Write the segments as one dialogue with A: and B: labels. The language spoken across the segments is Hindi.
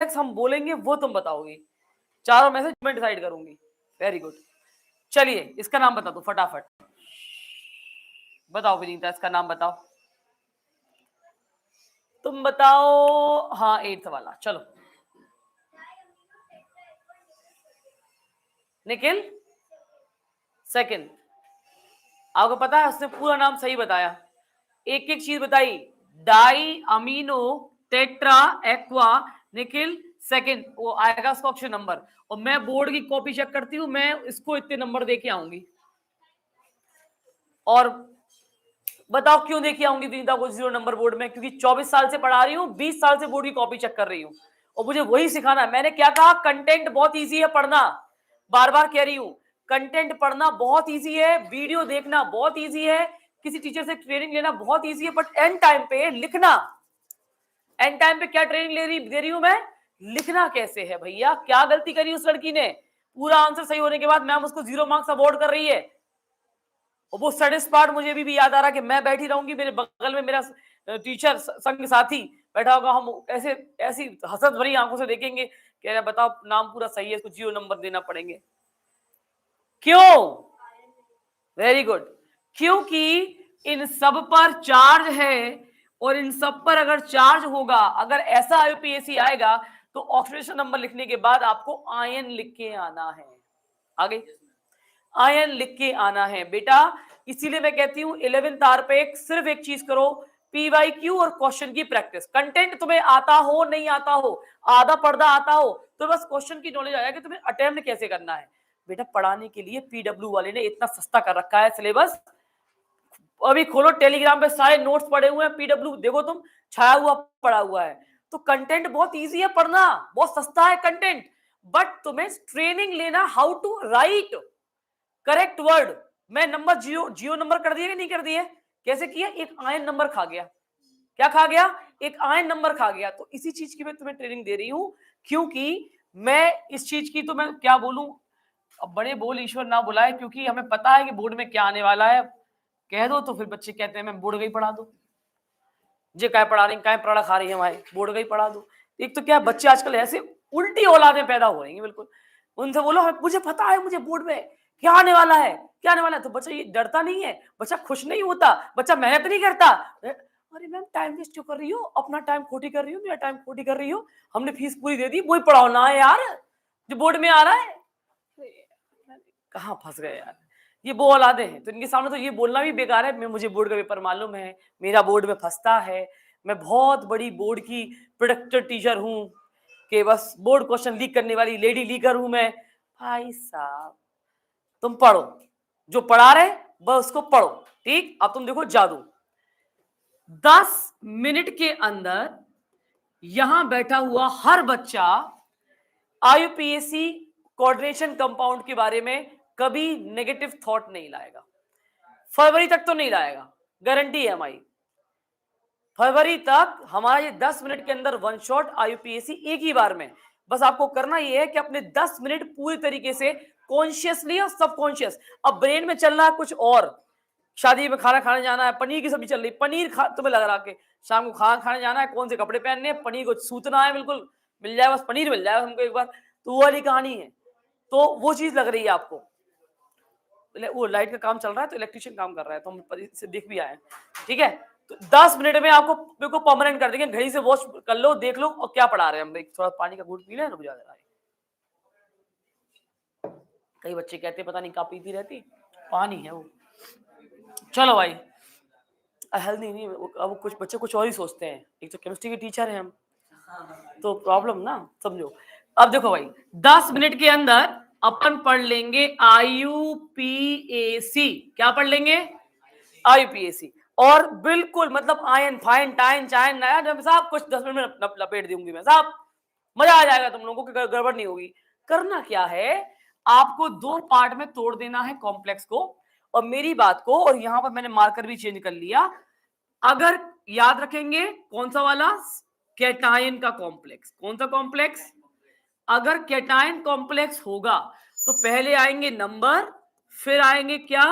A: हम बोलेंगे वो तुम बताओगी, चारों में से मैं डिसाइड करूंगी। वेरी गुड, चलिए इसका नाम बता दो फटाफट, बताओ विनीता इसका नाम बताओ, तुम बताओ। हाँ 8th वाला, चलो निखिल सेकंड। आपको पता है उसने पूरा नाम सही बताया, एक एक चीज बताई, di amino tetra aqua. Nikhil second, वो आएगा उसका ऑप्शन नंबर। और मैं बोर्ड की कॉपी चेक करती हूँ, मैं इसको इतने नंबर देके आऊंगी। और बताओ क्यों देके आऊंगी विनीता को 0 नंबर बोर्ड में? क्योंकि 24 साल से पढ़ा रही हूँ, 20 साल से बोर्ड की कॉपी चेक कर रही हूँ, और मुझे वही सिखाना है। मैंने क्या कहा? कंटेंट बहुत इजी है पढ़ना, बार बार कह रही हूँ, कंटेंट पढ़ना बहुत इजी है, वीडियो देखना बहुत इजी है, किसी टीचर से ट्रेनिंग लेना बहुत इजी है, बट एंड टाइम पे लिखना, एंड टाइम पे क्या ट्रेनिंग दे रही हूं मैं? लिखना कैसे है भैया? क्या गलती करी उस लड़की ने? पूरा आंसर सही होने के बाद मैम उसको 0 मार्क्स अवॉर्ड कर रही है। और वो सडेस्ट पार्ट मुझे भी याद आ रहा कि मैं बैठी रहूंगी, मेरे बगल में मेरा टीचर संग साथी बैठा होगा, हम ऐसे ऐसी हसरत भरी आंखों से देखेंगे, कह रहे बताओ नाम पूरा सही है, इसको 0 नंबर देना पड़ेंगे। क्यों? वेरी गुड, क्योंकि इन सब पर चार्ज है, और इन सब पर अगर चार्ज होगा, अगर ऐसा यूपीएससी आएगा तो ऑक्सीडेशन नंबर लिखने के बाद आपको आयन लिख के आना है। आगे आयन लिख के आना है बेटा। इसीलिए मैं कहती हूं 11th आवर पे सिर्फ एक चीज करो, पीवाईक्यू और क्वेश्चन की प्रैक्टिस। कंटेंट तुम्हें आता हो नहीं आता हो, आधा पर्दा आता हो, तो बस क्वेश्चन की नॉलेज आएगा कि तुम्हें अटेम्प्ट कैसे करना है। बेटा पढ़ाने के लिए पीडब्ल्यू वाले ने इतना सस्ता कर रखा है सिलेबस, अभी खोलो टेलीग्राम पे सारे नोट्स पड़े हुए हैं, पीडब्ल्यू देखो तुम, छाया हुआ पड़ा हुआ है। तो कंटेंट बहुत इजी है पढ़ना, बहुत सस्ता है कंटेंट, बट तुम्हें ट्रेनिंग लेना how to write correct word. मैं नंबर जियो नंबर कर दिए कि नहीं कर दिए? कैसे किया? एक आयन नंबर खा गया। क्या खा गया? एक आयन नंबर खा गया। तो इसी चीज की मैं तुम्हें ट्रेनिंग दे रही हूं, क्योंकि मैं इस चीज की, तो मैं क्या बोलूं, अब बड़े बोल ईश्वर ना बुलाए, क्योंकि हमें पता है कि बोर्ड में क्या आने वाला है। कह दो तो फिर बच्चे कहते हैं मैं बोर्ड गई पढ़ा दो, जे काय पढ़ा रही, काय पढ़ा खा रही है हमारे, बोर्ड गई पढ़ा दो। एक तो क्या बच्चे आजकल ऐसे उल्टी औलादें पैदा हो रही हैं बिल्कुल, उनसे बोलो मुझे पता है, मुझे बोर्ड में क्या आने वाला है, क्या आने वाला है, तो बच्चा ये डरता नहीं है, बच्चा खुश नहीं होता, बच्चा मेहनत नहीं करता। अरे मैम टाइम वेस्ट क्यों कर रही हो, अपना टाइम खोटी कर रही हो, मेरा टाइम खोटी कर रही हो, हमने फीस पूरी दे दी, वही पढ़ाओ ना है यार जो बोर्ड में आ रहा है। कहाँ फंस गए यार, ये वो औलादे हैं। तो इनके सामने तो ये बोलना भी बेकार है, मैं मुझे बोर्ड का पेपर मालूम है, मेरा बोर्ड में फंसता है, मैं बहुत बड़ी बोर्ड की प्रोडक्टेड टीचर हूँ, कि बस बोर्ड क्वेश्चन लीक करने वाली लेडी लीकर हूं मैं। भाई साहब तुम पढ़ो, जो पढ़ा रहे बस उसको पढ़ो, ठीक? अब तुम देखो जादू, 10 मिनट के अंदर यहां बैठा हुआ हर बच्चा आईयूपीएसी कोऑर्डिनेशन कंपाउंड के बारे में कभी नेगेटिव थॉट नहीं लाएगा। फरवरी तक तो नहीं लाएगा, गारंटी है हमारी। फरवरी तक हमारा ये 10 मिनट के अंदर वन शॉट आईयूपीएसी एक ही बार में। बस आपको करना ये है कि अपने 10 मिनट पूरी तरीके से कॉन्शियसली और सबकॉन्शियस, अब ब्रेन में चल रहा है कुछ और, शादी में खाना खाने जाना है, पनीर की सब्जी चल रही, पनीर तुम्हें लग रहा कि शाम को खाना खाने जाना है, कौन से कपड़े पहनने हैं, पनीर को सूतना है, बिल्कुल मिल जाए, बस पनीर मिल जाए हमको एक बार, तो वो वाली कहानी है। तो वो चीज लग रही है आपको, वो लाइट का काम चल रहा है तो इलेक्ट्रिशियन काम कर रहा है, तो हम इसे देख भी आए, ठीक है? तो 10 मिनट में आपको बिल्कुल परमानेंट कर देंगे, घड़ी से वॉच कर लो, देख लो और क्या पढ़ा रहे हैं हम। थोड़ा पानी का घूंट पी लें, रुक जाए। कई बच्चे कहते हैं पता नहीं क्या पीती रहती, पानी है वो। चलो भाई, हेल्दी नहीं, अब कुछ बच्चे कुछ और ही सोचते हैं, एक तो केमिस्ट्री के टीचर हैं हम, तो प्रॉब्लम ना समझो। अब देखो भाई, 10 मिनट के अंदर अपन पढ़ लेंगे आईयूपीएसी। क्या पढ़ लेंगे? आईयूपीएसी। और बिल्कुल मतलब आयन फाइन टाइन चाइन नया साहब कुछ 10 मिनट में लपेट दूंगी मैं साहब, मजा आ जाएगा तुम लोगों को, गड़बड़ नहीं होगी। करना क्या है, आपको 2 पार्ट में तोड़ देना है कॉम्प्लेक्स को और मेरी बात को, और यहां पर मैंने मार्कर भी चेंज कर लिया। अगर याद रखेंगे कौन सा वाला, कैटायन का कॉम्प्लेक्स। कौन सा कॉम्प्लेक्स? अगर कैटायन कॉम्प्लेक्स होगा तो पहले आएंगे नंबर, फिर आएंगे क्या,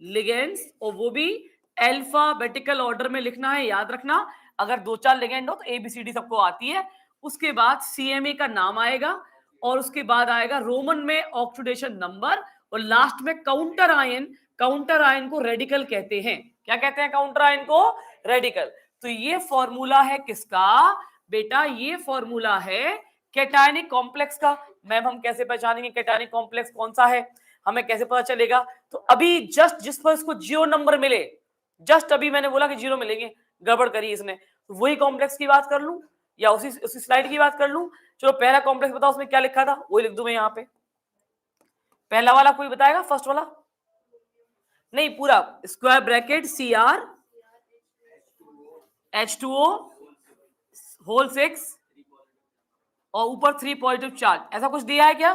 A: लिगेंड्स, और वो भी अल्फाबेटिकल ऑर्डर में लिखना है, याद रखना। अगर 2-4 लिगेंड हो तो एबीसीडी सबको आती है, उसके बाद CMA का नाम आएगा और उसके बाद आएगा रोमन में ऑक्सीडेशन नंबर और लास्ट में काउंटर आयन को रेडिकल कहते हैं। क्या कहते हैं काउंटर आयन को? रेडिकल। तो ये फॉर्मूला है किसका बेटा? ये फॉर्मूला है कैटायनिक कॉम्प्लेक्स का। मैम हम कैसे पहचानेंगे कैटायनिक कॉम्प्लेक्स कौन सा है, हमें कैसे पता चलेगा? तो अभी जस्ट जिस पर इसको 0 नंबर मिले, जस्ट अभी मैंने बोला कि 0 मिलेंगे, गड़बड़ करी इसने, तो वही कॉम्प्लेक्स की बात कर लूं या उसी स्लाइड की बात कर लूं? चलो पहला कॉम्प्लेक्स बताओ उसमें क्या लिखा था, वही लिख दूं मैं यहाँ पे। पहला वाला कोई बताएगा? फर्स्ट वाला नहीं, पूरा square bracket Cr H2O whole 6 और ऊपर 3 पॉजिटिव चार्ज, ऐसा कुछ दिया है क्या?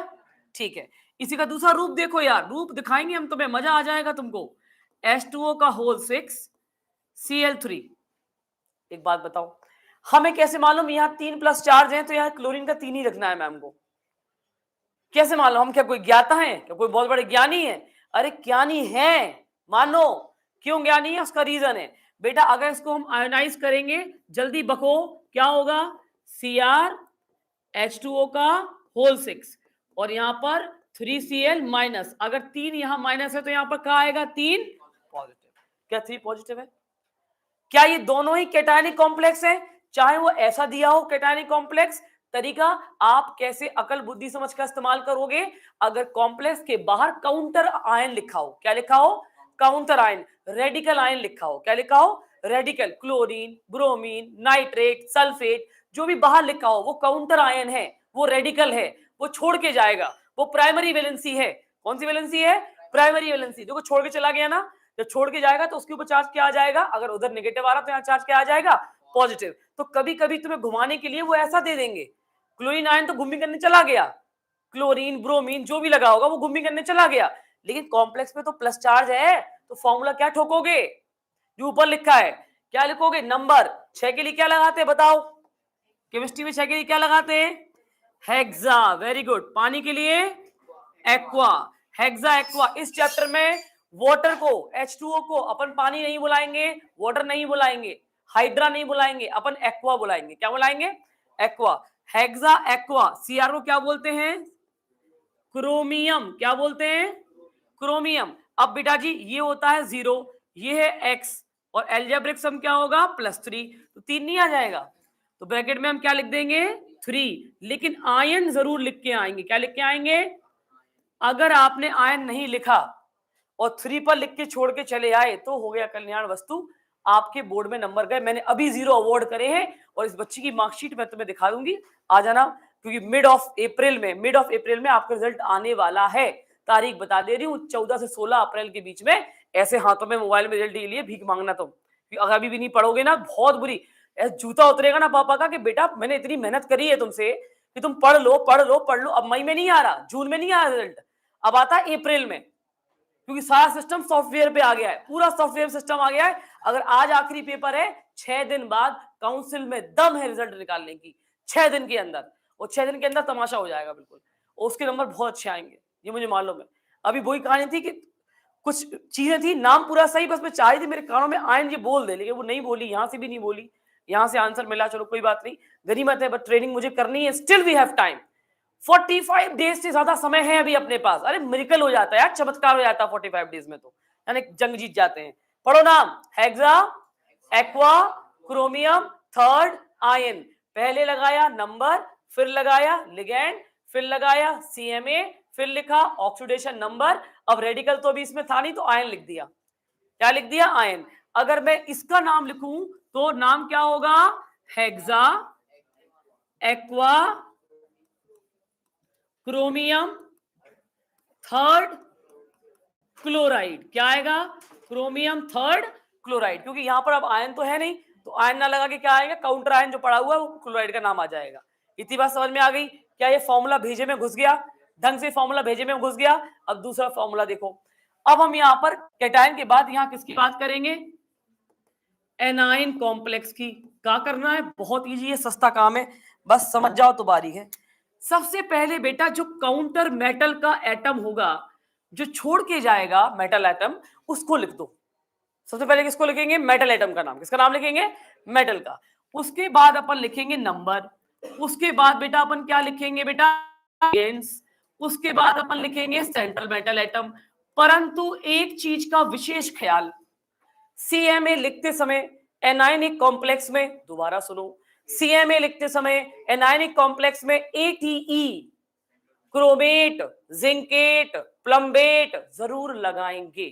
A: ठीक है। इसी का दूसरा रूप देखो यार, रूप दिखाएंगे हम तुम्हें, मजा आ जाएगा तुमको। H2O का होल 6 Cl3। एक बात बताओ, हमें कैसे मालूम यहाँ 3 प्लस चार्ज है तो यहाँ क्लोरीन का 3 ही रखना है मैम को? कैसे मालूम? हम क्या कोई ज्ञाता है? क्या कोई बहुत बड़े ज्ञानी है? अरे ज्ञानी है, मानो। क्यों ज्ञानी है? उसका रीजन है बेटा। अगर इसको हम आयोनाइज करेंगे, जल्दी बको, क्या होगा? Cr H2O का होल 6 और यहाँ पर 3Cl माइनस। अगर 3 यहाँ माइनस है तो यहाँ पर क्या आएगा? 3 पॉजिटिव। क्या 3 पॉजिटिव है? क्या ये दोनों ही कैटायनिक कॉम्प्लेक्स है? चाहे वो ऐसा दिया हो कैटायनिक कॉम्प्लेक्स, तरीका आप कैसे अकल बुद्धि समझ का इस्तेमाल करोगे? अगर कॉम्प्लेक्स के बाहर काउंटर आयन लिखा हो, क्या लिखा हो? काउंटर आयन, रेडिकल आयन लिखा हो, क्या लिखा हो? Radical. Chlorine, bromine, nitrate, sulphate, जो भी बाहर लिखा हो वो काउंटर आयन है, वो रेडिकल है, वो छोड़ के जाएगा, वो प्राइमरी वैलेंसी है। कौन सी वैलेंसी है? Primary valency. देखो छोड़ के चला गया ना, जब छोड़ के जाएगा तो उसके ऊपर चार्ज क्या आ जाएगा? अगर उधर नेगेटिव आ रहा तो यहाँ चार्ज क्या आ जाएगा? पॉजिटिव। तो कभी कभी तुम्हें घुमाने के लिए वो ऐसा दे देंगे, क्लोरीन आयन तो घूमी करने चला गया, क्लोरीन ब्रोमीन जो भी लगा होगा वो घूमी करने चला गया, लेकिन कॉम्प्लेक्स में तो प्लस चार्ज है, तो फॉर्मूला क्या ठोकोगे? जो ऊपर लिखा है क्या लिखोगे? नंबर 6 के लिए क्या लगाते हैं बताओ? केमिस्ट्री में 6 के लिए क्या लगाते हैं? हेक्सा। Very good. पानी के लिए एक्वा, हेक्सा एक्वा। इस चैप्टर में वाटर को, H2O को अपन पानी नहीं बुलाएंगे, वाटर नहीं बुलाएंगे, हाइड्रा नहीं बुलाएंगे, अपन एक्वा बुलाएंगे। क्या बुलाएंगे? एक्वा। Hexa aqua. Cr को क्या बोलते हैं? क्रोमियम। क्या बोलते हैं? क्रोमियम। अब बेटा जी ये होता है 0, ये है x और एल्जेब्रिक सम क्या होगा? +3, तो 3 नहीं आ जाएगा, तो ब्रैकेट में हम क्या लिख देंगे? 3। लेकिन आयन जरूर लिख के आएंगे। क्या लिख के आएंगे? अगर आपने आयन नहीं लिखा और 3 पर लिख के छोड़ के चले आए तो हो गया कल्याण वस्तु, आपके बोर्ड में नंबर गए। मैंने अभी 0 अवार्ड करे हैं और इस बच्ची की मार्कशीट मैं तुम्हें दिखा दूंगी, आ जाना, क्योंकि मिड ऑफ अप्रैल में आपका रिजल्ट आने वाला है। तारीख बता दे रही हूँ, 14 से 16 अप्रैल के बीच में। ऐसे हाथों में मोबाइल में रिजल्ट के लिए भीख मांगना तुम, अगर अभी भी नहीं पढ़ोगे ना बहुत बुरी ऐसे जूता उतरेगा ना पापा का कि बेटा मैंने इतनी मेहनत करी है तुमसे कि तुम पढ़ लो पढ़ लो पढ़ लो। अब मई में नहीं आ रहा, जून में नहीं आ रहा रिजल्ट, अब आता है अप्रैल में, क्योंकि सारा सिस्टम सॉफ्टवेयर पे आ गया है, पूरा सॉफ्टवेयर सिस्टम आ गया है। अगर आज आखिरी पेपर है, 6 दिन बाद काउंसिल में दम है रिजल्ट निकालने की, 6 दिन के अंदर, और 6 दिन के अंदर तमाशा हो जाएगा बिल्कुल, और उसके नंबर बहुत अच्छे आएंगे, ये मुझे मालूम है। अभी वही कहानी थी कि कुछ चीजें थी, नाम पूरा सही, बस मैं चाह रही थी मेरे कानों में आयन ये बोल दे, लेकिन वो नहीं बोली, यहां से भी नहीं बोली, यहां से आंसर मिला, चलो कोई बात नहीं, गनीमत है, बट ट्रेनिंग मुझे करनी है, still we have time. 45 days से ज्यादा समय है अभी अपने पास। अरे मिरेकल हो जाता है यार, चमत्कार हो जाता है 45 डेज में, तो यानी जंग जीत जाते हैं। पढ़ो नाम, hexa aqua chromium third ion, पहले लगाया नंबर, फिर लगाया लिगैंड, फिर लगाया CMA, फिर लिखा ऑक्सीडेशन नंबर। अब रेडिकल तो अभी इसमें था नहीं, तो आयन लिख दिया। क्या लिख दिया? आयन। अगर मैं इसका नाम लिखूं तो नाम क्या होगा? Hexa aqua chromium third chloride. क्या आएगा? क्रोमियम थर्ड क्लोराइड, क्योंकि यहां पर अब आयन तो है नहीं, तो आयन ना लगा के क्या आएगा? काउंटर आयन जो पड़ा हुआ है वो क्लोराइड का नाम आ जाएगा। इतनी बात समझ में आ गई? क्या ये फॉर्मूला भेजे में घुस गया? ढंग से फॉर्मूला भेजे में घुस गया। अब दूसरा फॉर्मूला देखो, अब हम यहाँ पर कैटायन के बाद यहाँ किसकी बात करेंगे? एनाइन कॉम्प्लेक्स की। क्या करना है? बहुत इजी है, सस्ता काम है, बस समझ जाओ तो बारी है। सबसे पहले बेटा जो काउंटर मेटल का एटम होगा, जो छोड़ के जाएगा मेटल एटम, उसको लिख दो। सबसे पहले किसको लिखेंगे? मेटल एटम का नाम। किसका नाम लिखेंगे? मेटल का। उसके बाद अपन लिखेंगे नंबर, उसके बाद बेटा अपन क्या लिखेंगे बेटा, उसके बाद अपन लिखेंगे सेंट्रल मेटल एटम। परंतु एक चीज का विशेष ख्याल, सीएमए लिखते समय एनायनिक कॉम्प्लेक्स में, दोबारा सुनो, सीएमए लिखते समय एनायनिक कॉम्प्लेक्स में एटीई, क्रोमेट, जिंकेट, प्लम्बेट जरूर लगाएंगे,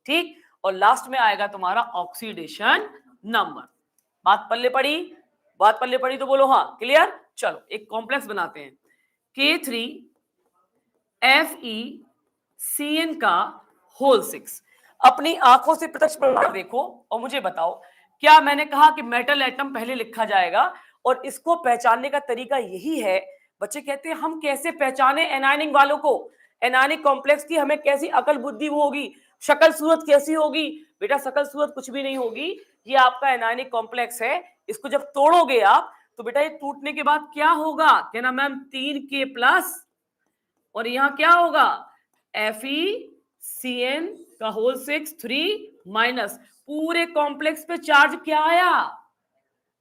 A: ठीक। और लास्ट में आएगा तुम्हारा ऑक्सीडेशन नंबर। बात पल्ले पड़ी, बात पल्ले पड़ी तो बोलो हाँ, क्लियर। चलो एक कॉम्प्लेक्स बनाते हैं, K3FeCN का होल 6। अपनी आंखों से प्रत्यक्ष प्रमाण देखो और मुझे बताओ, क्या मैंने कहा कि मेटल एटम पहले लिखा जाएगा और इसको पहचानने का तरीका यही है। बच्चे कहते हैं हम कैसे पहचाने एनायनिक वालों को, एनायनिक कॉम्प्लेक्स की हमें कैसी अकल बुद्धि वो होगी, शक्ल सूरत कैसी होगी। बेटा शक्ल सूरत कुछ भी नहीं होगी, ये आपका एनायनिक कॉम्प्लेक्स है, इसको जब तोड़ोगे आप तो बेटा ये टूटने के बाद क्या होगा, कहना मैम 3K+ और यहां क्या होगा FeCN का होल 6 3- पूरे कॉम्प्लेक्स पे चार्ज क्या आया,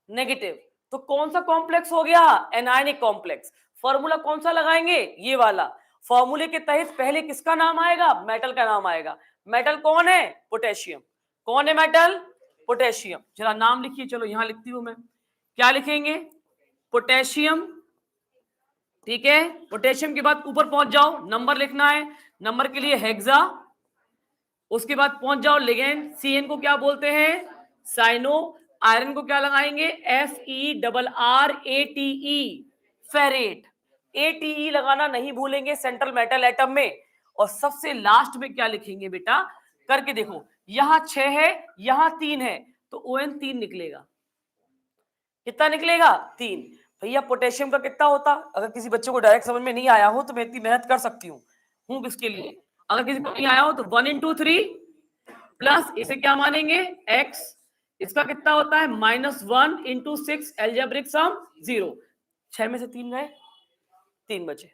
A: नेगेटिव। तो कौन सा कॉम्प्लेक्स हो गया, एनायनिक कॉम्प्लेक्स। फॉर्मूला कौन सा लगाएंगे, ये वाला। फॉर्मूले के तहत पहले किसका नाम आएगा, मेटल का नाम आएगा। मेटल कौन है, पोटेशियम। कौन है मेटल, पोटेशियम। जरा नाम लिखिए, चलो यहां लिखती हूं मैं, क्या लिखेंगे, पोटेशियम, ठीक है। पोटेशियम के बाद ऊपर पहुंच जाओ, नंबर लिखना है, नंबर के लिए हेक्सा। उसके बाद पहुंच जाओ लिगेंड, सीएन को क्या बोलते हैं, साइनो। आयरन को क्या लगाएंगे, FeRrATe, फेरेट। ATE लगाना नहीं भूलेंगे सेंट्रल मेटल एटम में। और सबसे लास्ट में क्या लिखेंगे बेटा, करके देखो, यहां 6 है यहां 3 है, तो ON 3 निकलेगा। कितना निकलेगा, 3। भैया पोटेशियम का कितना होता, अगर किसी बच्चे को डायरेक्ट समझ में नहीं आया हो तो मैं इतनी मेहनत कर सकती हूँ किसके लिए, अगर किसी को नहीं आया हो तो 1 × 3 प्लस इसे क्या मानेंगे x, इसका कितना होता है -1 × 6 एल्जेब्रिक सम 0। 6 में से 3 गए, 3 बचे।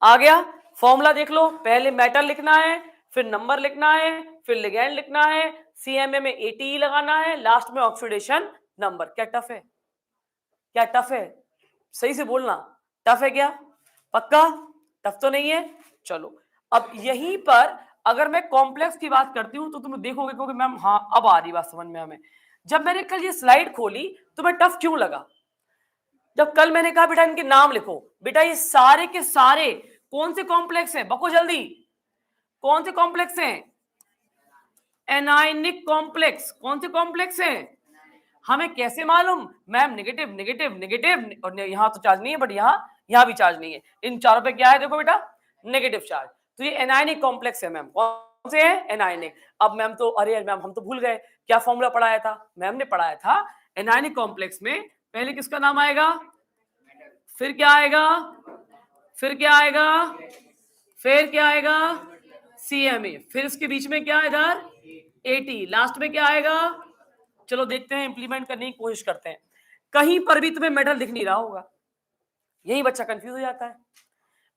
A: आ गया फॉर्मूला देख लो, पहले मेटल लिखना है, फिर नंबर लिखना है, फिर लिगेंड लिखना है, सीएमए में ATE लगाना है, लास्ट में ऑक्सीडेशन नंबर। क्या टफ है, क्या टफ है, सही से बोलना, टफ है क्या, पक्का टफ तो नहीं है। चलो अब यहीं पर अगर मैं कॉम्प्लेक्स की बात करती हूं तो तुम देखोगे क्योंकि मैम हाँ अब आ रही बात समझ में हमें। जब मैंने कल ये स्लाइड खोली तो मैं टफ क्यों लगा, जब कल मैंने कहा बेटा इनके नाम लिखो, बेटा ये सारे के सारे कौन से कॉम्प्लेक्स हैं, बको जल्दी, कौन से कॉम्प्लेक्स हैं, एनायनिक कॉम्प्लेक्स। कौन से कॉम्प्लेक्स हैं, हमें कैसे मालूम, मैम नेगेटिव नेगेटिव नेगेटिव, और यहाँ तो चार्ज नहीं है बट यहाँ भी चार्ज नहीं है, इन चारों पे क्या है देखो बेटा, नेगेटिव चार्ज। तो ये एनायनिक कॉम्प्लेक्स है मैम, कौन से है, एनायनिक। अब मैम तो अरे मैम हम तो भूल गए क्या फॉर्मूला पढ़ाया था, मैम ने पढ़ाया था एनायनिक कॉम्प्लेक्स में पहले किसका नाम आएगा, फिर क्या आएगा, फिर क्या आएगा, फिर क्या आएगा, CMA, फिर इसके बीच में क्या इधर AT, लास्ट में क्या आएगा। चलो देखते हैं, इंप्लीमेंट करने की कोशिश करते हैं। कहीं पर भी तुम्हें मेटल दिख नहीं रहा होगा, यही बच्चा कंफ्यूज हो जाता है।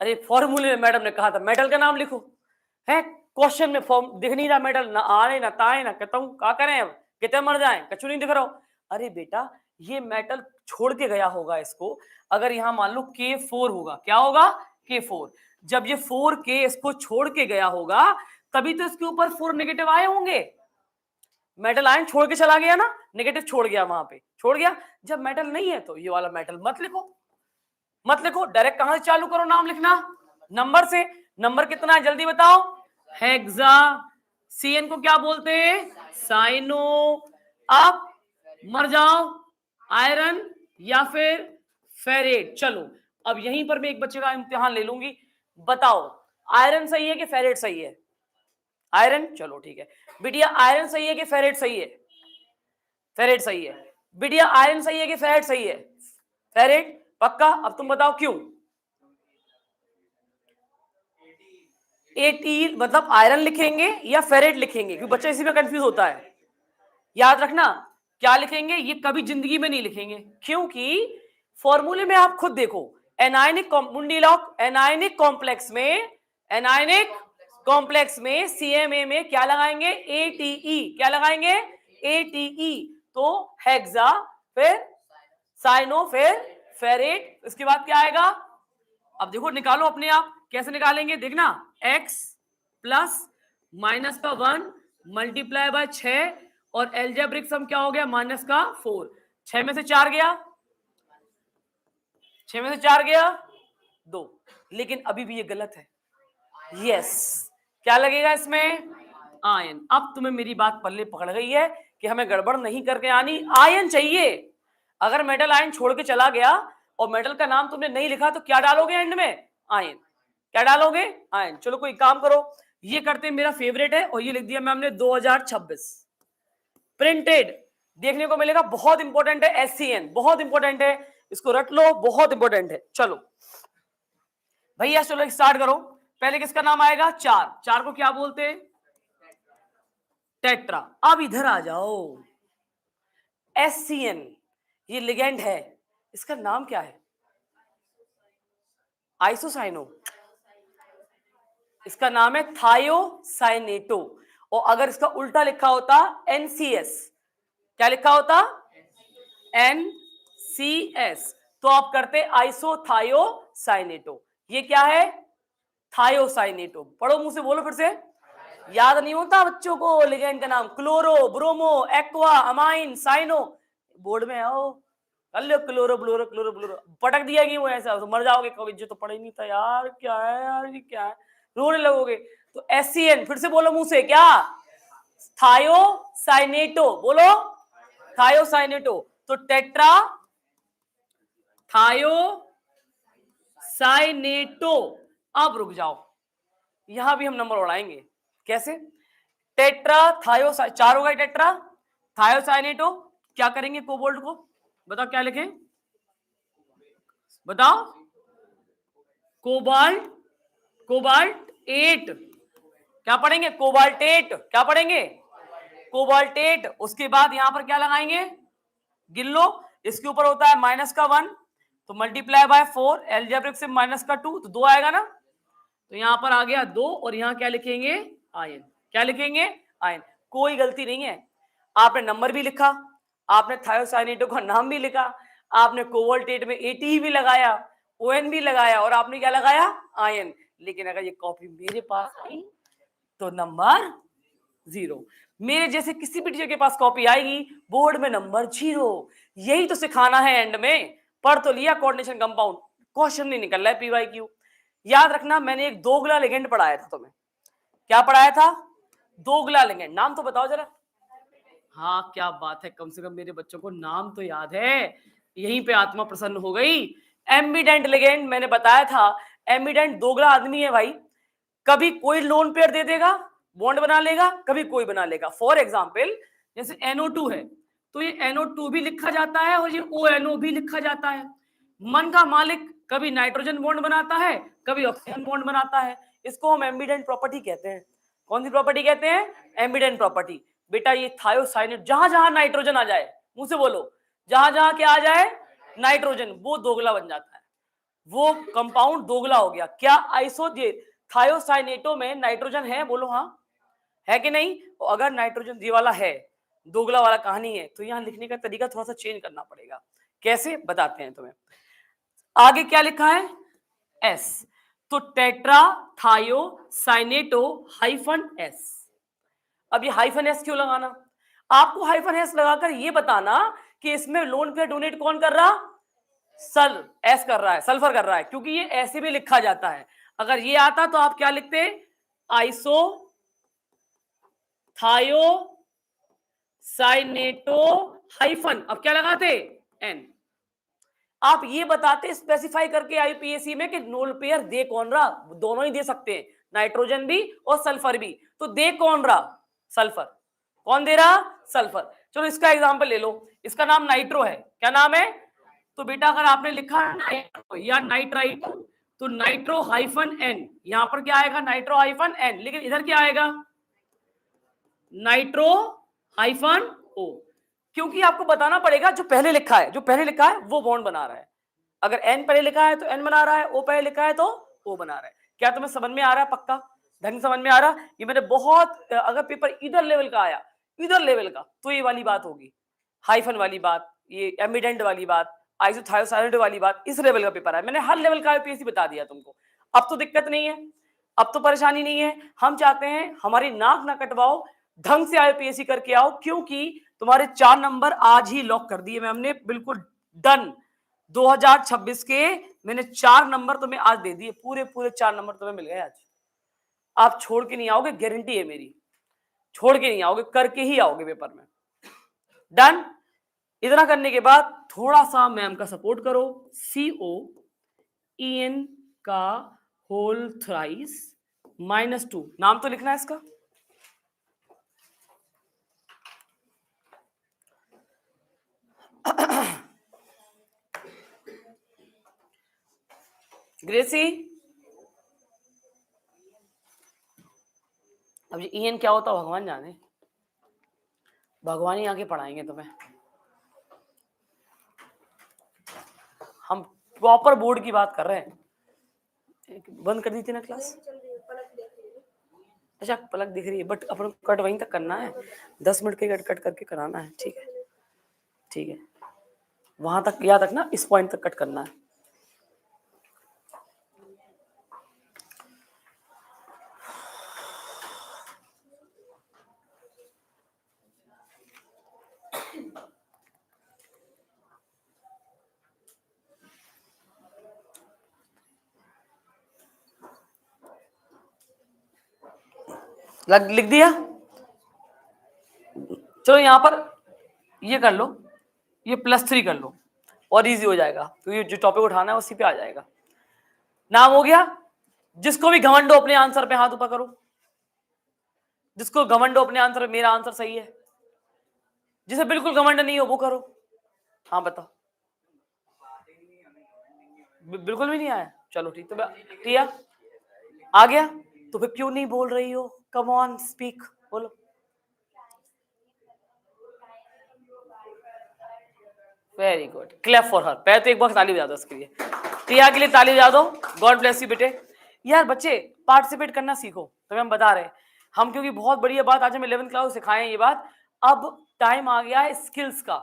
A: अरे फॉर्मूले में मैडम ने कहा था मेटल का नाम लिखो, है क्वेश्चन में फॉर्म दिख नहीं रहा मेटल, ना आए ना ताए ना कहता हूं क्या करें, अब कितने मर जाए, कछु नहीं दिख रहा हो। अरे बेटा ये मेटल छोड़ के गया होगा इसको, अगर यहां मान लो K4 होगा, क्या होगा K4, जब ये 4K इसको छोड़ के गया होगा तभी तो इसके ऊपर 4 नेगेटिव आए होंगे। मेटल आयन छोड़ के चला गया ना, नेगेटिव छोड़ गया, वहां पे छोड़ गया। जब मेटल नहीं है तो ये वाला मेटल मत लिखो, मत लिखो, डायरेक्ट कहां से चालू करो नाम लिखना, नंबर से। नंबर कितना है जल्दी बताओ, हेक्सा। CN को क्या बोलते हैं, साइनो। आप मर जाओ, आयरन या फिर फेरेट। चलो अब यहीं पर मैं एक बच्चे का इम्तिहान ले लूंगी, बताओ आयरन सही है कि फेरेट सही है, आयरन, चलो ठीक है बिटिया, आयरन सही है कि फेरेट सही है, फेरेट सही है। बिटिया आयरन सही है कि फेरेट सही है, फेरेट पक्का। अब तुम बताओ क्यों, AT मतलब आयरन लिखेंगे या फेरेट लिखेंगे, क्योंकि बच्चा इसी में कंफ्यूज होता है। याद रखना क्या लिखेंगे, ये कभी जिंदगी में नहीं लिखेंगे, क्योंकि फॉर्मूले में आप खुद देखो, एनायनिक मुंडी लॉक, एनायनिक कॉम्प्लेक्स में, एनायनिक कॉम्प्लेक्स में CMA में क्या लगाएंगे, ATE, क्या लगाएंगे ATE। तो हेक्सा, फिर साइनो, फिर फेरेट, इसके बाद क्या आएगा, अब देखो निकालो अपने आप, कैसे निकालेंगे देखना, x प्लस माइनस का 1 मल्टीप्लाई बाय 6 और एल्जेब्रिक सम क्या हो गया, माइनस का 4, 6 में से 4 गया, 6 में से 4 गया 2, लेकिन अभी भी ये गलत है। यस, क्या लगेगा इसमें, आयन। अब तुम्हें मेरी बात पल्ले पकड़ गई है कि हमें गड़बड़ नहीं करके आनी, आयन चाहिए। अगर मेटल आयन छोड़ के चला गया और मेटल का नाम तुमने नहीं लिखा तो क्या डालोगे एंड में, आयन। क्या डालोगे, आयन। चलो कोई काम करो, ये करते मेरा फेवरेट है, और ये लिख दिया मैं हमने 2026 प्रिंटेड, देखने को मिलेगा, बहुत इंपॉर्टेंट है, SCN बहुत इंपॉर्टेंट है, इसको रट लो, बहुत इंपॉर्टेंट है। चलो भैया चलो स्टार्ट करो, पहले किसका नाम आएगा, 4 को क्या बोलते हैं, टेट्रा। अब इधर आ जाओ, SCN ये लिगेंड है, इसका नाम क्या है, आइसोसाइनो, इसका नाम है थायोसाइनेटो, और अगर इसका उल्टा लिखा होता NCS, क्या लिखा होता, NCS, तो आप करते आइसोथायोसाइनेटो। ये क्या है, थायोसाइनेटो, पढ़ो मुंह से बोलो फिर से, याद नहीं होता बच्चों को लिगेंड का नाम, chloro, bromo, aqua, amine, cyano, board में आओ कर लो, क्लोरो ब्लोरो क्लोरो ब्लोरो, पटक दिया कि वो ऐसा, तो मर जाओगे, कभी जो तो पढ़ा ही नहीं था यार, क्या है यार, ये क्या है, रोने लगोगे। तो SCN फिर से बोलो मुंह से, क्या, थायोसाइनेटो, बोलो थायोसाइनेटो, तो टेट्रा थायोसाइनेटो। अब रुक जाओ, यहां भी हम नंबर उड़ाएंगे, कैसे, टेट्रा थायोसाइ, 4 होगा टेट्रा थायोसाइनेटो, क्या करेंगे कोबाल्ट को, बताओ क्या लिखें, बताओ, कोबाल्ट, कोबाल्ट 8, क्या पढ़ेंगे, कोबाल्टेट, क्या पढ़ेंगे, कोबाल्टेट। उसके बाद यहां पर क्या लगाएंगे, गिन लो, इसके ऊपर होता है माइनस का 1, तो मल्टीप्लाई बाय 4, एल्जेब्रिक से माइनस का 2, तो 2 आएगा ना, तो यहां पर आ गया 2, और यहां क्या लिखेंगे, आयन, क्या लिखेंगे, आयन। कोई गलती नहीं है, आपने नंबर भी लिखा, आपने थायोसाइनेटो का नाम भी लिखा, आपने कोबाल्टेट में AT भी लगाया, ON भी लगाया, और आपने क्या लगाया, आयन। लेकिन अगर ये कॉपी मेरे पास आई तो नंबर 0, मेरे जैसे किसी भी टीचर के पास कॉपी आएगी बोर्ड में नंबर 0। यही तो सिखाना है एंड में, पढ़ तो लिया कोऑर्डिनेशन कंपाउंड, क्वेश्चन नहीं निकल रहा है PYQ। याद रखना, मैंने एक दोगला लिगेंड पढ़ाया था तुम्हें, क्या पढ़ाया था, दोगला लिगेंड, नाम तो बताओ जरा, हाँ क्या बात है, कम से कम मेरे बच्चों को नाम तो याद है, यहीं पे आत्मा प्रसन्न हो गई। एम्बिडेंट लिगेंड मैंने बताया था, एम्बिडेंट दोगला आदमी है भाई, कभी कोई लोन पेयर दे देगा, बॉन्ड बना लेगा, कभी कोई बना लेगा। फॉर एग्जाम्पल जैसे NO2 है, तो ये NO2 भी लिखा जाता है और ये ONO भी लिखा जाता है। मन का मालिक कभी नाइट्रोजन बॉन्ड बनाता है, कभी ऑक्सीजन बॉन्ड बनाता है, इसको हम एम्बिडेंट प्रॉपर्टी कहते हैं। कौन सी प्रॉपर्टी कहते हैं, एम्बिडेंट प्रॉपर्टी। बेटा ये थायोसाइनेट, जहां जहां नाइट्रोजन आ जाए, मुंह से बोलो, जहां जहां क्या आ जाए, नाइट्रोजन, वो दोगला बन जाता है, वो कंपाउंड दोगला हो गया। क्या थायोसाइनेटो में नाइट्रोजन है, बोलो हाँ, है कि नहीं, तो अगर नाइट्रोजन ये वाला है, दोगला वाला कहानी है, तो यहां लिखने का तरीका थोड़ा सा चेंज करना पड़ेगा, कैसे बताते हैं तुम्हें। आगे क्या लिखा है, S, तो टेट्रा थायोसाइनेटो हाइफन S। अब ये हाइफन S क्यों लगाना, आपको हाइफन S लगाकर ये बताना कि इसमें लोन पे डोनेट कौन कर रहा, S कर रहा है, सल्फर कर रहा है, क्योंकि ये ऐसे भी लिखा जाता है। अगर ये आता तो आप क्या लिखते, आइसो थायोसाइनेटो हाइफन, अब क्या लगाते, N। आप ये बताते स्पेसिफाई करके IUPAC में कि नोल पेयर दे कौन रहा, दोनों ही दे सकते हैं, नाइट्रोजन भी और सल्फर भी, तो दे कौन रहा, सल्फर, कौन दे रहा, सल्फर। चलो इसका एग्जांपल ले लो, इसका नाम नाइट्रो है, क्या नाम है, तो बेटा अगर आपने लिखा या नाइट्राइट, तो नाइट्रो हाइफन N, यहां पर क्या आएगा, नाइट्रो हाइफन N, लेकिन इधर क्या आएगा, नाइट्रो हाइफन O, क्योंकि आपको बताना पड़ेगा जो पहले लिखा है, जो पहले लिखा है वो बॉन्ड बना रहा है। अगर N पहले लिखा है तो N बना रहा है, O पहले लिखा है तो O बना रहा है। क्या तुम्हें समझ में आ रहा है, पक्का ढंग समझ में आ रहा। ये मैंने बहुत, अगर पेपर इधर लेवल का आया, इधर लेवल का, तो ये वाली बात होगी, हाइफन वाली बात, ये एमिडेंट वाली बात, आइसोथायोसाइनाइड वाली बात, इस लेवल का पेपर है। मैंने हर लेवल का आईपीएससी बता दिया तुमको। अब तो दिक्कत नहीं है, अब तो परेशानी नहीं है। हम चाहते हैं हमारी नाक ना कटवाओ, ढंग से आईपीएससी करके आओ, क्योंकि तुम्हारे 4 नंबर आज ही लॉक कर दिए मैम ने, बिल्कुल डन। 2026 के मैंने 4 नंबर तुम्हें आज दे दिए, पूरे पूरे 4 नंबर तुम्हें मिल गए आज। आप छोड़ के नहीं आओगे, गारंटी है मेरी, छोड़ के नहीं आओगे, करके ही आओगे पेपर में। डन। इतना करने के बाद थोड़ा सा मैम का सपोर्ट करो। COEN का होल थ्राइस -2, नाम तो लिखना है इसका। ग्रेसी, अब ये EN क्या होता भगवान जाने, भगवान ही आके पढ़ाएंगे तुम्हें। हम प्रॉपर बोर्ड की बात कर रहे हैं। बंद कर दी थी ना क्लास? अच्छा, पलक दिख रही है, बट अपन कट वहीं तक करना है, 10 मिनट के कट करके कराना है। ठीक है, ठीक है, वहां तक याद रखना, इस पॉइंट तक कट करना है। लिख दिया? चलो यहां पर ये कर लो, ये +3 कर लो और इजी हो जाएगा, क्योंकि जो टॉपिक उठाना है उसी पे आ जाएगा। नाम हो गया। जिसको भी घमंड हो अपने आंसर पे हाथ ऊपर करो, जिसको घमंड हो अपने आंसर पे, मेरा आंसर सही है। जिसे बिल्कुल घमंड नहीं हो वो करो। हाँ बताओ। बिल्कुल भी नहीं आया? चलो ठीक, तो टिया आ गया तो फिर क्यों नहीं बोल रही हो? कम ऑन स्पीक, बोलो। Very good, clap for her. पहले तो एक बार ताली बजा दो इसके लिए, टिया के लिए ताली बजा दो। गॉड ब्लेस यू बेटे। यार बच्चे पार्टिसिपेट करना सीखो, तो हम बता रहे हैं हम, क्योंकि बहुत बढ़िया बात आज हम 11th क्लास सिखाएं ये बात। अब टाइम आ गया है स्किल्स का।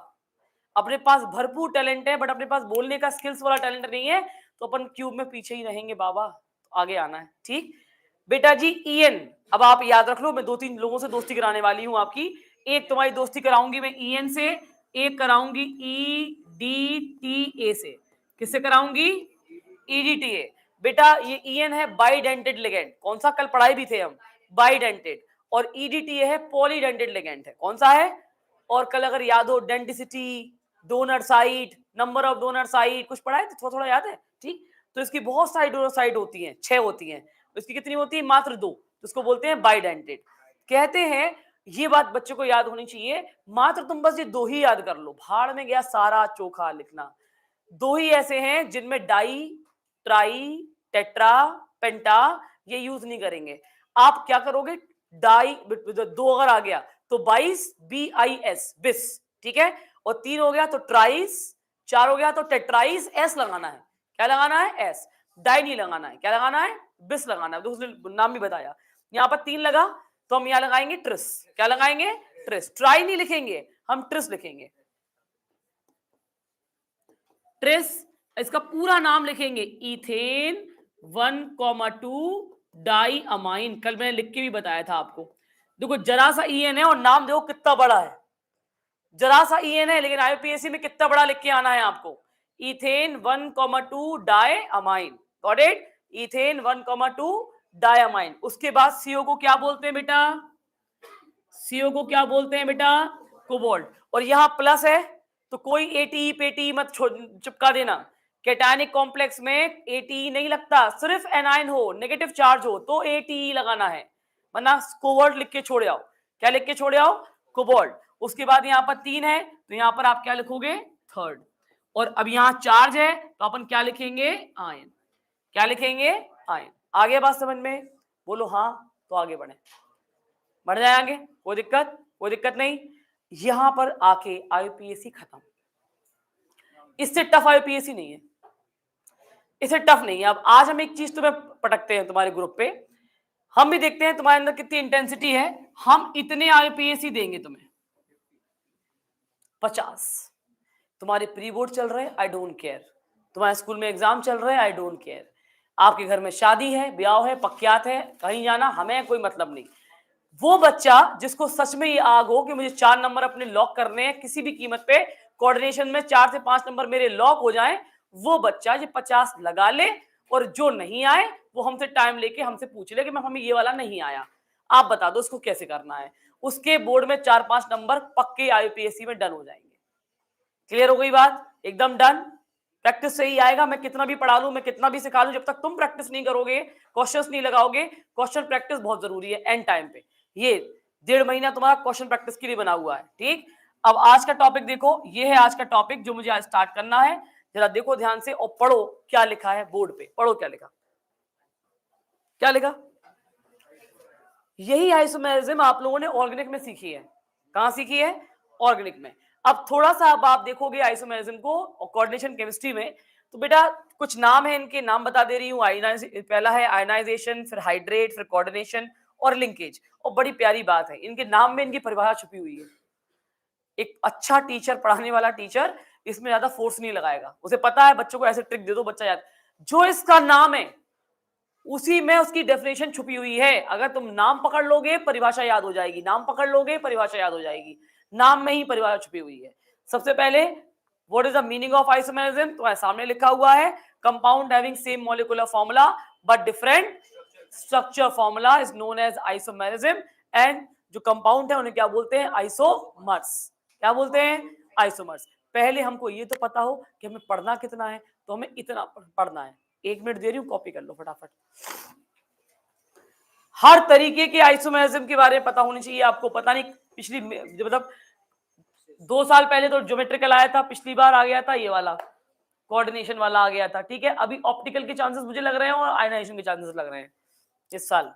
A: अपने पास भरपूर टैलेंट है, बट अपने पास बोलने का स्किल्स वाला टैलेंट नहीं है, तो अपन क्यूब में पीछे ही रहेंगे बाबा, तो आगे आना है। ठीक बेटा जी। EN अब आप याद रख लो, मैं 2-3 लोगों से दोस्ती कराने वाली हूं आपकी। एक तुम्हारी दोस्ती कराऊंगी मैं EN से, एक कराऊंगी EDTA से। किससे कराऊंगी? EDTA। बेटा ये EN है बाइडेंटेड लिगेंड, कौन सा कल पढ़ाई भी थे हम, बाइडेंटेड। और EDTA है पॉलीडेंटेड लिगेंड है, कौन सा है? और कल अगर याद हो denticity, donor site, number of donor site, कुछ पढ़ा है तो थोड़ा थोड़ा याद है। ठीक, तो इसकी बहुत सारी डोनर साइट होती हैं, 6 होती हैं। इसकी कितनी होती है? मात्र 2। तो इसको बोलते हैं बाइडेंटेड। कहते हैं ये बात बच्चों को याद होनी चाहिए, मात्र तुम बस ये 2 ही याद कर लो, भाड़ में गया सारा चोखा लिखना। 2 ही ऐसे हैं जिनमें डाई, ट्राई, टेट्रा, पेंटा ये यूज नहीं करेंगे। आप क्या करोगे? डाई 2 अगर आ गया तो 22, BIS, बिस। ठीक है, और 3 हो गया तो ट्राइस, 4 हो गया तो टेट्राइस, एस लगाना है। क्या लगाना है? एस। डाई नहीं लगाना है, क्या लगाना है? बिस लगाना है। उसने नाम भी बताया। यहां पर 3 लगा तो हम यहां लगाएंगे ट्रिस। क्या लगाएंगे? ट्रिस। ट्राई नहीं लिखेंगे, हम ट्रिस लिखेंगे। ट्रिस, इसका पूरा नाम लिखेंगे इथेन 1,2 डाई अमाइन। कल मैंने लिख के भी बताया था आपको। देखो जरा सा EN है और नाम देखो कितना बड़ा है, जरा सा EN है, लेकिन आईपीएससी में कितना बड़ा लिख के आना है आपको। Ethane 1,2 di amine. Got it? Ethane 1,2 di amine. उसके बाद CO को क्या बोलते हैं बेटा? CO को क्या बोलते हैं बेटा? कोबाल्ट। और यहां प्लस है तो कोई ATE पेटी मत चिपका देना। कैटायनिक कॉम्प्लेक्स में ATE नहीं लगता, सिर्फ एनाइन हो, नेगेटिव चार्ज हो तो ATE लगाना है, वरना कोबाल्ट लिख के छोड़ आओ। क्या लिख के छोड़ आओ? कोबाल्ट। उसके बाद यहाँ पर 3 है तो यहाँ पर आप क्या लिखोगे? थर्ड। और अब यहाँ चार्ज है तो अपन क्या लिखेंगे? आयन। क्या लिखेंगे? आयन। आगे बात समझ में? बोलो हाँ, तो आगे बढ़े, बढ़ जाएंगे, कोई दिक्कत? कोई दिक्कत नहीं। यहां पर आके आईपीएससी खत्म। इससे टफ आईपीएससी नहीं है, इससे टफ नहीं है। अब आज हम एक चीज तुम्हें पटकते हैं तुम्हारे ग्रुप पे, हम भी देखते हैं तुम्हारे अंदर कितनी इंटेंसिटी है। हम इतने आईपीएससी देंगे तुम्हें, 50। तुम्हारे प्री बोर्ड चल रहे हैं, आई डोंट केयर। तुम्हारे स्कूल में एग्जाम चल रहे हैं, आई डोंट केयर। आपके घर में शादी है, ब्याह है, पक्यात है, कहीं जाना, हमें कोई मतलब नहीं। वो बच्चा जिसको सच में ये आग हो कि मुझे 4 नंबर अपने लॉक करने हैं किसी भी कीमत पे, कोऑर्डिनेशन में 4 से 5 नंबर मेरे लॉक हो जाएं, वो बच्चा ये 50 लगा ले, और जो नहीं आए वो हमसे टाइम लेके हमसे पूछ ले कि मैम हमें ये वाला नहीं आया, आप बता दो इसको कैसे करना है। उसके बोर्ड में 4-5 नंबर पक्के आईयूपीएससी में डन हो जाएंगे। क्लियर हो गई बात? एकदम डन। प्रैक्टिस से ही आएगा, मैं कितना भी पढ़ा लूं, मैं कितना भी सिखा लूं, जब तक तुम प्रैक्टिस नहीं करोगे, क्वेश्चंस नहीं लगाओगे। क्वेश्चन प्रैक्टिस बहुत जरूरी है एंड टाइम पे। ये 1.5 महीना तुम्हारा क्वेश्चन प्रैक्टिस के लिए बना हुआ है, ठीक। अब आज का टॉपिक देखो, ये है आज का टॉपिक जो मुझे आज स्टार्ट करना है। जरा देखो ध्यान से और पढ़ो क्या लिखा है बोर्ड पे, पढ़ो क्या लिखा, क्या लिखा। यही आइसोमेरिज्म आप लोगों ने ऑर्गेनिक में सीखी है। कहां सीखी है? ऑर्गेनिक में। अब थोड़ा सा अब आप देखोगे आइसोमेरिज्म को और कोऑर्डिनेशन केमिस्ट्री में, तो बेटा कुछ नाम है, इनके नाम बता दे रही हूँ। पहला है आयनाइजेशन, फिर हाइड्रेट, फिर कोऑर्डिनेशन और लिंकेज। और बड़ी प्यारी बात है, इनके नाम में इनकी परिभाषा छुपी हुई है। एक अच्छा टीचर, पढ़ाने वाला टीचर इसमें ज्यादा फोर्स नहीं लगाएगा, उसे पता है बच्चों को ऐसे ट्रिक दे दो बच्चा याद। जो इसका नाम है उसी में उसकी डेफिनेशन छुपी हुई है। अगर तुम नाम पकड़ लोगे परिभाषा याद हो जाएगी, नाम पकड़ लोगे परिभाषा याद हो जाएगी। नाम में ही परिभाषा छुपी हुई है। सबसे पहले what is the meaning of isomerism, तो सामने लिखा हुआ है compound having same molecular formula but different structure formula is known as isomerism. And जो कंपाउंड है उन्हें क्या बोलते हैं? आइसोमर्स। क्या बोलते हैं? आइसोमर्स। पहले हमको ये तो पता हो कि हमें पढ़ना कितना है, तो हमें इतना पढ़ना है। 1 मिनट दे रही हूं, कॉपी कर लो फटाफट। हर तरीके के आइसोमेरिज्म के बारे में पता होनी चाहिए आपको। पता नहीं पिछली मतलब 2 साल पहले तो ज्योमेट्रिकल आया था, पिछली बार आ गया था ये वाला कोऑर्डिनेशन वाला आ गया था, ठीक है। अभी ऑप्टिकल के चांसेस मुझे लग रहे हैं और आयनाइजेशन के चांसेस लग रहे हैं इस साल।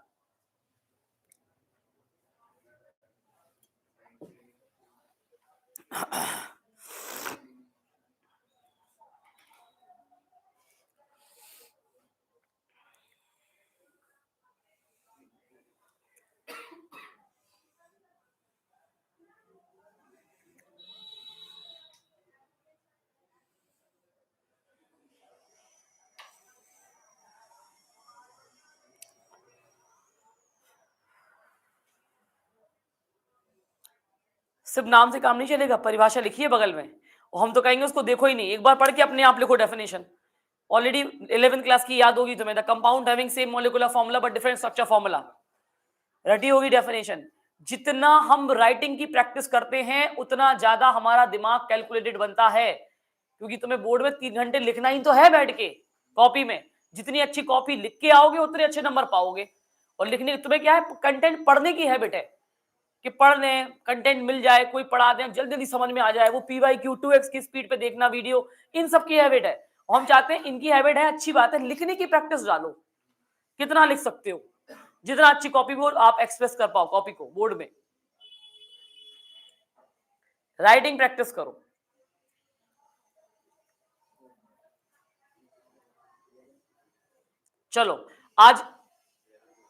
A: सिर्फ नाम से काम नहीं चलेगा, परिभाषा लिखिए बगल में, और हम तो कहेंगे उसको देखो ही नहीं, एक बार पढ़ के अपने आप लिखो डेफिनेशन। ऑलरेडी 11th क्लास की याद होगी तुम्हें, the compound having same molecular formula but different structure formula, रटी होगी डेफिनेशन। जितना हम राइटिंग की प्रैक्टिस करते हैं उतना ज्यादा हमारा दिमाग कैलकुलेटेड बनता है, क्योंकि तुम्हें बोर्ड में 3 घंटे लिखना ही तो है बैठ के कॉपी में। जितनी अच्छी कॉपी लिख के आओगे उतने अच्छे नंबर पाओगे। और लिखने तुम्हें क्या है, कंटेंट पढ़ने की हैबिट है कि पढ़ लें, कंटेंट मिल जाए, कोई पढ़ा दें, जल्दी जल्दी समझ में आ जाए, वो PYQ 2x की स्पीड पे देखना वीडियो, इन सब की हैबिट है। और हम चाहते हैं इनकी हैबिट है, अच्छी बात है, लिखने की प्रैक्टिस डालो। कितना लिख सकते हो, जितना अच्छी कॉपी बोर्ड आप एक्सप्रेस कर पाओ कॉपी को बोर्ड में, राइटिंग प्रैक्टिस करो। चलो आज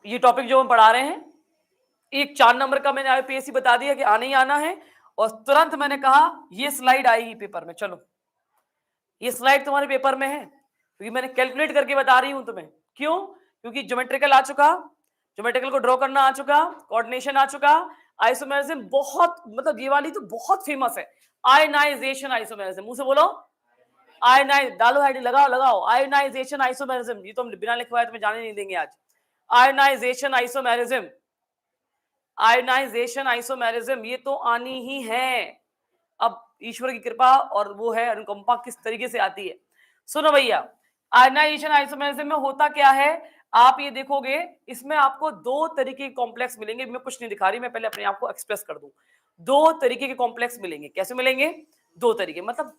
A: ये टॉपिक जो हम पढ़ा रहे हैं, एक 4 नंबर का मैंने आईपीएससी बता दिया कि आने ही आना है, और तुरंत मैंने कहा ये स्लाइड आएगी पेपर में। चलो ये स्लाइड तुम्हारे पेपर में है, क्योंकि मैंने कैलकुलेट करके बता रही हूं तुम्हें। क्यों? क्योंकि ज्योमेट्रिकल आ चुका, ज्योमेट्रिकल को ड्रॉ करना आ चुका, कोऑर्डिनेशन आ चुका, आइसोमेरिज्म बहुत, मतलब ये वाली तो बहुत फेमस है। आयनाइजेशन आइसोमेरिज्म, मुंह से बोलो आयनाइज, डालो आईडी, लगाओ लगाओ, आयनाइजेशन आइसोमेरिज्म। ये तो हम बिना लिखवाए तुम्हें जाने नहीं देंगे आज। आयनाइजेशन आइसोमेरिज्म, आयनाइजेशन आइसोमेरिज्म, ये तो आनी ही है। अब ईश्वर की कृपा और वो है अनुकंपा किस तरीके से आती है। सुनो भैया, आयनाइजेशन आइसोमेरिज्म में होता क्या है, आप ये देखोगे इसमें आपको 2 तरीके के कॉम्प्लेक्स मिलेंगे। मैं कुछ नहीं दिखा रही, मैं पहले अपने आप को एक्सप्रेस कर दूं। 2 तरीके के कॉम्प्लेक्स मिलेंगे। कैसे मिलेंगे? 2 तरीके, मतलब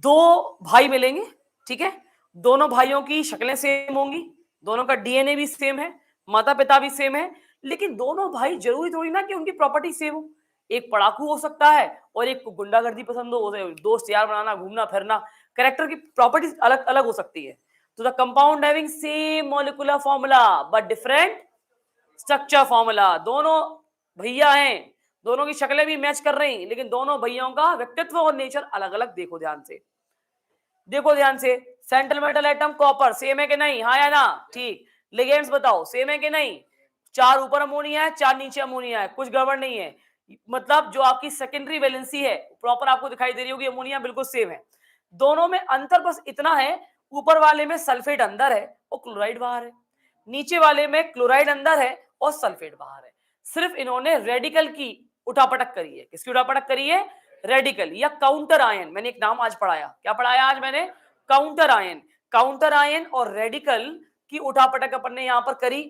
A: 2 भाई मिलेंगे, ठीक है। दोनों भाइयों की शक्लें सेम होंगी, दोनों का डीएनए भी सेम है, माता पिता भी सेम है, लेकिन दोनों भाई जरूरी थोड़ी ना कि उनकी प्रॉपर्टी सेम हो। एक पढ़ाकू हो सकता है और एक को गुंडागर्दी पसंद हो, दोस्त यार बनाना, घूमना फिरना, कैरेक्टर की प्रॉपर्टीज अलग अलग हो सकती है। तो the compound having same molecular formula but different structure formula, दोनों भैया हैं, दोनों की शक्लें भी मैच कर रही, लेकिन दोनों भैयाओं का व्यक्तित्व और नेचर अलग अलग। देखो ध्यान से, देखो ध्यान से। Central metal atom copper same है कि नहीं, हाँ या ना? ठीक। लिगेंड्स बताओ सेम है कि नहीं? 4 ऊपर अमोनिया है, 4 नीचे अमोनिया है, कुछ गड़बड़ नहीं है। मतलब जो आपकी सेकेंडरी वैलेंसी है प्रॉपर आपको दिखाई दे रही होगी, अमोनिया बिल्कुल सेम है। दोनों में अंतर बस इतना है, ऊपर वाले में सल्फेट अंदर है और क्लोराइड बाहर है, नीचे वाले में क्लोराइड अंदर है और सल्फेट बाहर है। सिर्फ इन्होंने रेडिकल की उठापटक करी है। किसकी उठापटक करी है? रेडिकल या काउंटर आयन। मैंने एक नाम आज पढ़ाया, क्या पढ़ाया आज मैंने? Counter ion. काउंटर आयन और रेडिकल की उठापटक अपन ने यहां पर करी।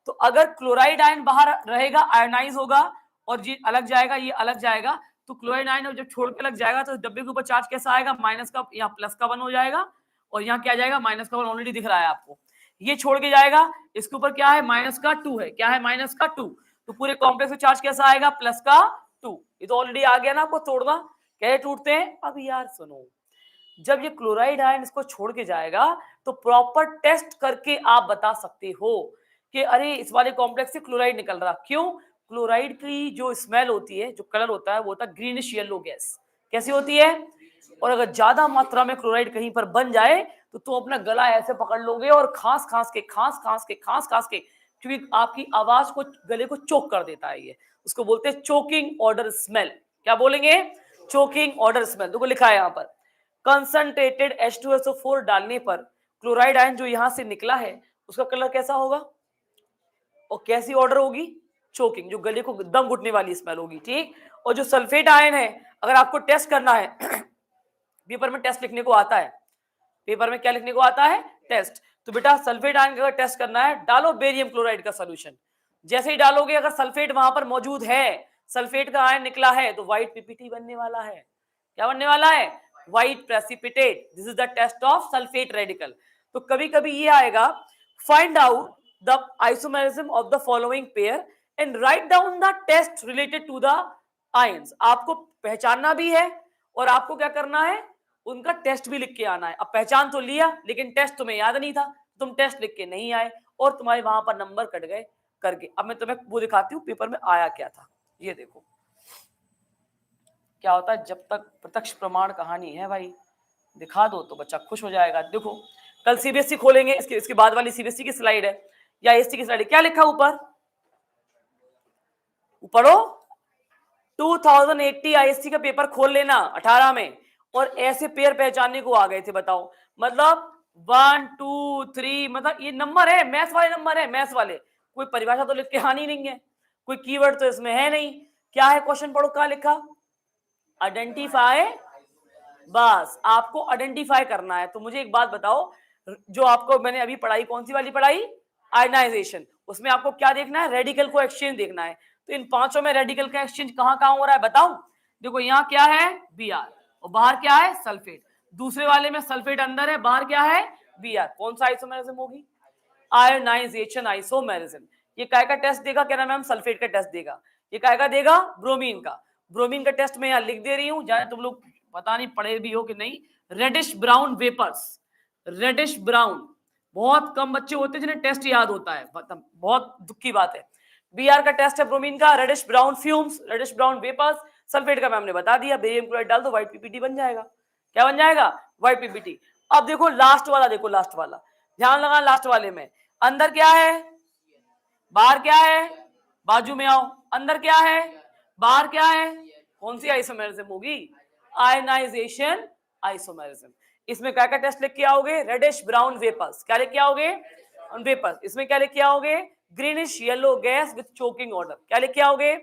A: तो अगर क्लोराइड आयन बाहर रहेगा, आयनाइज होगा और ये अलग जाएगा, ये अलग जाएगा, तो क्लोराइड आयन जब छोड़ के लग जाएगा तो डब्बे के ऊपर चार्ज कैसा आएगा? माइनस का, यहाँ प्लस का 1 हो जाएगा और यहाँ क्या जाएगा? माइनस का 1 ऑलरेडी दिख रहा है आपको। ये छोड़ के जाएगा, इसके ऊपर क्या है? माइनस का 2 है। क्या है? माइनस का 2। तो पूरे कॉम्प्लेक्स में चार्ज कैसा आएगा? प्लस का 2। ये तो ऑलरेडी आ गया ना आपको तोड़ना। कैसे टूटते हैं? अब यार सुनो, जब ये क्लोराइड आयन इसको छोड़ के जाएगा तो प्रॉपर टेस्ट करके आप बता सकते हो कि अरे इस वाले कॉम्प्लेक्स से क्लोराइड निकल रहा। क्यों? क्लोराइड की जो स्मेल होती है, जो कलर होता है, वो होता है ग्रीनिश येलो गैस। कैसी होती है? और अगर ज्यादा मात्रा में क्लोराइड कहीं पर बन जाए तो तुम अपना गला ऐसे पकड़ लोगे और खांस खांस के, क्योंकि आपकी आवाज को, गले को चोक कर देता है ये। उसको बोलते हैं चोकिंग ऑर्डर स्मेल। क्या बोलेंगे? Choking order smell. देखो लिखा है यहाँ पर, कंसंट्रेटेड H2SO4 डालने पर क्लोराइड आयन जो यहां से निकला है उसका कलर कैसा होगा और कैसी ऑर्डर होगी? चोकिंग, जो गले को दम घुटने वाली स्मेल होगी। ठीक। और जो सल्फेट आयन है, अगर आपको टेस्ट करना है पेपर में टेस्ट लिखने को आता है, पेपर में क्या लिखने को आता है? टेस्ट। तो बेटा सल्फेट आयन का अगर टेस्ट करना है, डालो बेरियम क्लोराइड का सॉल्यूशन। जैसे ही डालोगे, अगर सल्फेट वहां पर मौजूद है, सल्फेट का आयन निकला है, तो व्हाइट पीपीटी बनने वाला है। क्या बनने वाला है? White precipitate. This is the test of sulphate radical. तो कभी कभी ये आएगा, find out the isomerism of the following pair and write down the test related to the ions. आपको पहचानना भी है और आपको क्या करना है? उनका टेस्ट भी लिख के आना है। अब पहचान तो लिया, लेकिन टेस्ट तुम्हें याद नहीं था, तुम टेस्ट लिख के नहीं आए और तुम्हारे वहां पर नंबर कट गए करके। अब मैं तुम्हें वो दिखाती हूँ पेपर में आया क्या था। ये देखो क्या होता है, जब तक प्रत्यक्ष प्रमाण कहानी है भाई, दिखा दो तो बच्चा खुश हो जाएगा। देखो कल सीबीएसई खोलेंगे, इसके बाद वाली सीबीएसई की स्लाइड है या एसटी की स्लाइड है। क्या लिखा ऊपर? पढ़ो, 2080 आईएससी का पेपर खोल लेना 18 में, और ऐसे पेयर पहचानने को आ गए थे। बताओ, मतलब 1 2 3, मतलब ये नंबर है, मैथ्स वाले नंबर है, मैथ्स वाले। कोई परिभाषा तो लिख के आनी नहीं है, कोई कीवर्ड तो इसमें है नहीं। क्या है क्वेश्चन? पढ़ो, क्या लिखा? आइडेंटिफाई। बस आपको आइडेंटिफाई करना है। तो मुझे एक बात बताओ, जो आपको मैंने अभी पढ़ाई, कौन सी वाली पढ़ाई? आयनाइजेशन। उसमें आपको क्या देखना है? रेडिकल को एक्सचेंज देखना है। तो इन पांचों में रेडिकल का एक्सचेंज कहां कहां हो रहा है बताओ? देखो यहाँ क्या है? Br, और बाहर क्या है? सल्फेट। दूसरे वाले में सल्फेट अंदर है, बाहर क्या है? Br। कौन सा आइसोमेरिज्म होगी? Ionisation isomerism. ये काय का टेस्ट देगा? क्या नाम है? सल्फेट का टेस्ट देगा। ये काय का देगा? ब्रोमीन का। ब्रोमीन का टेस्ट मैं यहाँ लिख दे रही हूँ, जाने तुम लोग पता नहीं पढ़े भी हो कि नहीं। Reddish brown vapours, reddish brown. बहुत कम बच्चे होते हैं जिन्हें टेस्ट याद होता है, बहुत दुख की बात है। Br का टेस्ट है ब्रोमीन का, reddish brown fumes, reddish brown vapours. Sulphate का मैम ने बता दिया, बेरियम क्लोराइड डाल दो, व्हाइट पीपीटी बन जाएगा। क्या बन जाएगा? White PPT. अब देखो लास्ट वाला, देखो लास्ट वाला, ध्यान लगा। लास्ट वाले में अंदर क्या है? बाहर क्या है? बाजू में आओ, अंदर क्या है? बाहर क्या है? कौन सी आइसोमेरिज्म होगी? Ionisation isomerism. इसमें क्या क्या टेस्ट लिख के आओगे? Reddish brown vapours. क्या लिख के आओगे? वेपर्स। इसमें क्या लिख के आओगे? Greenish yellow gas with choking order. क्या लिख के आओगे?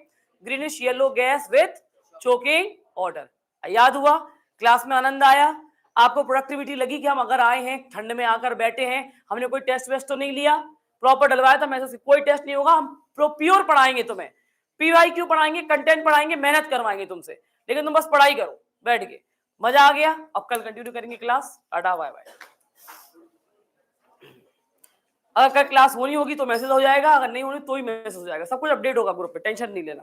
A: Greenish yellow gas with choking order. याद हुआ? क्लास में आनंद आया? आपको प्रोडक्टिविटी लगी कि हम अगर आए हैं, ठंड में आकर बैठे हैं, हमने कोई टेस्ट वेस्ट तो नहीं लिया, प्रॉपर डलवाया था? मैसेज कोई टेस्ट नहीं होगा, हम प्योर पढ़ाएंगे तुम्हें, पीवाईक्यू पढ़ाएंगे, कंटेंट पढ़ाएंगे, मेहनत करवाएंगे तुमसे, लेकिन तुम बस पढ़ाई करो बैठ के। मजा आ गया? अब कल कंटिन्यू करेंगे क्लास। Tata bye bye. अगर कल क्लास होनी होगी तो मैसेज हो जाएगा, अगर नहीं होनी तो ही मैसेज हो जाएगा। सब कुछ अपडेट होगा ग्रुप पे, टेंशन नहीं लेना।